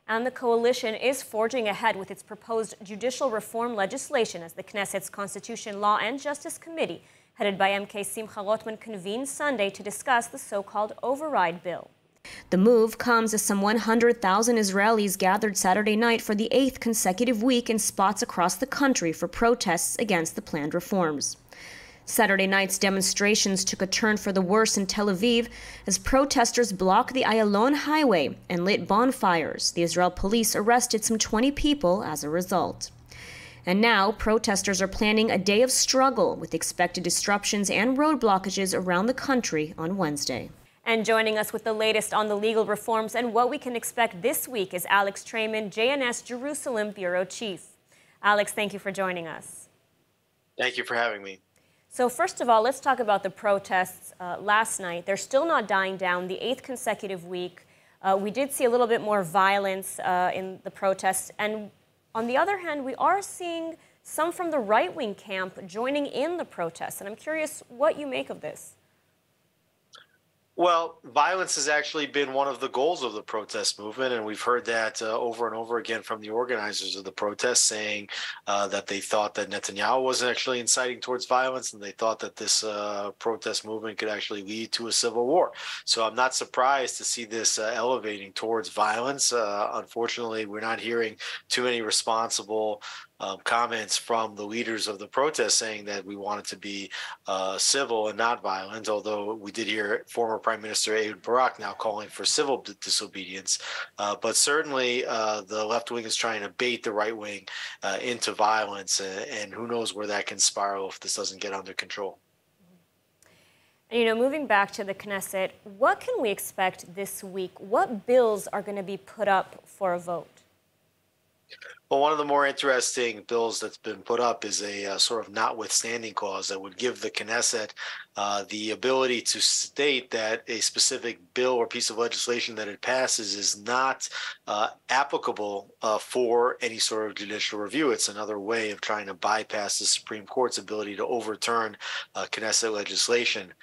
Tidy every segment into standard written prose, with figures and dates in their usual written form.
And the coalition is forging ahead with its proposed judicial reform legislation as the Knesset's Constitution, Law and Justice Committee, headed by MK Simcha Rothman, convened Sunday to discuss the so-called override bill. The move comes as some 100,000 Israelis gathered Saturday night for the 8th consecutive week in spots across the country for protests against the planned reforms. Saturday night's demonstrations took a turn for the worse in Tel Aviv as protesters blocked the Ayalon highway and lit bonfires. The Israel police arrested some 20 people as a result. And now, protesters are planning a day of struggle with expected disruptions and road blockages around the country on Wednesday. And joining us with the latest on the legal reforms and what we can expect this week is Alex Traiman, JNS Jerusalem Bureau Chief. Alex, thank you for joining us. Thank you for having me. So first of all, let's talk about the protests last night. They're still not dying down, the 8th consecutive week. We did see a little bit more violence in the protests. And on the other hand, we are seeing some from the right-wing camp joining in the protests. And I'm curious what you make of this. Well, violence has actually been one of the goals of the protest movement, and we've heard that over and over again from the organizers of the protests, saying that they thought that Netanyahu wasn't actually inciting towards violence, and they thought that this protest movement could actually lead to a civil war. So I'm not surprised to see this elevating towards violence. Unfortunately, we're not hearing too many responsible comments from the leaders of the protest saying that we want it to be civil and not violent, although we did hear former Prime Minister Ehud Barak now calling for civil disobedience. But certainly the left wing is trying to bait the right wing into violence, and who knows where that can spiral if this doesn't get under control. And, you know, moving back to the Knesset, what can we expect this week? What bills are going to be put up for a vote? Well, one of the more interesting bills that's been put up is a sort of notwithstanding clause that would give the Knesset the ability to state that a specific bill or piece of legislation that it passes is not applicable for any sort of judicial review. It's another way of trying to bypass the Supreme Court's ability to overturn Knesset legislation.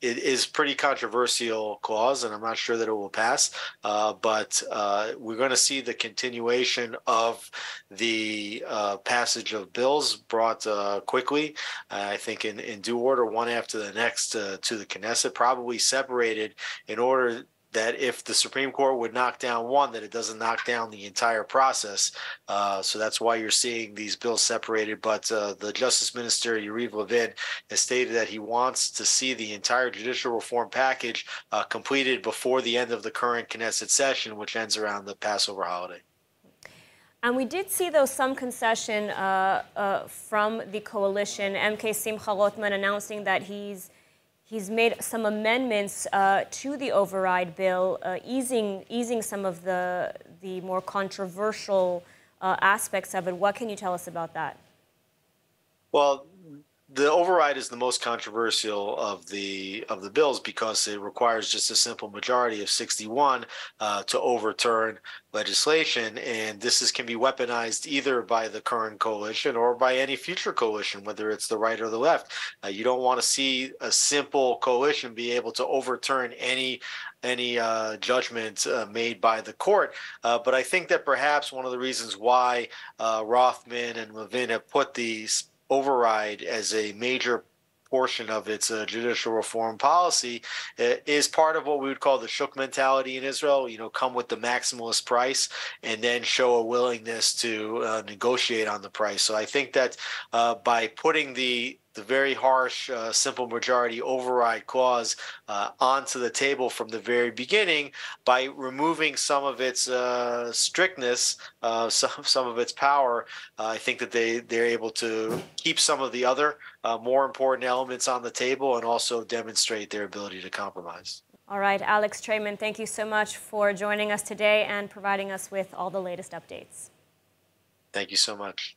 It is pretty controversial clause, and I'm not sure that it will pass, but we're going to see the continuation of the passage of bills brought quickly, I think in due order, one after the next to the Knesset, probably separated in order that if the Supreme Court would knock down one, that it doesn't knock down the entire process. So that's why you're seeing these bills separated. But the Justice Minister, Yariv Levin, has stated that he wants to see the entire judicial reform package completed before the end of the current Knesset session, which ends around the Passover holiday. And we did see, though, some concession from the coalition. MK Simcha Rothman announcing that he's made some amendments to the override bill, easing some of the more controversial aspects of it. What can you tell us about that? Well, the override is the most controversial of the bills because it requires just a simple majority of 61 to overturn legislation, and this can be weaponized either by the current coalition or by any future coalition, whether it's the right or the left. You don't want to see a simple coalition be able to overturn any judgment made by the court. But I think that perhaps one of the reasons why Rothman and Levin have put these override as a major portion of its judicial reform policy is part of what we would call the shuk mentality in Israel. You know, come with the maximalist price and then show a willingness to negotiate on the price. So I think that by putting the very harsh simple majority override clause onto the table from the very beginning, by removing some of its strictness, some of its power, I think that they're able to keep some of the other more important elements on the table and also demonstrate their ability to compromise. All right, Alex Traiman, thank you so much for joining us today and providing us with all the latest updates. Thank you so much.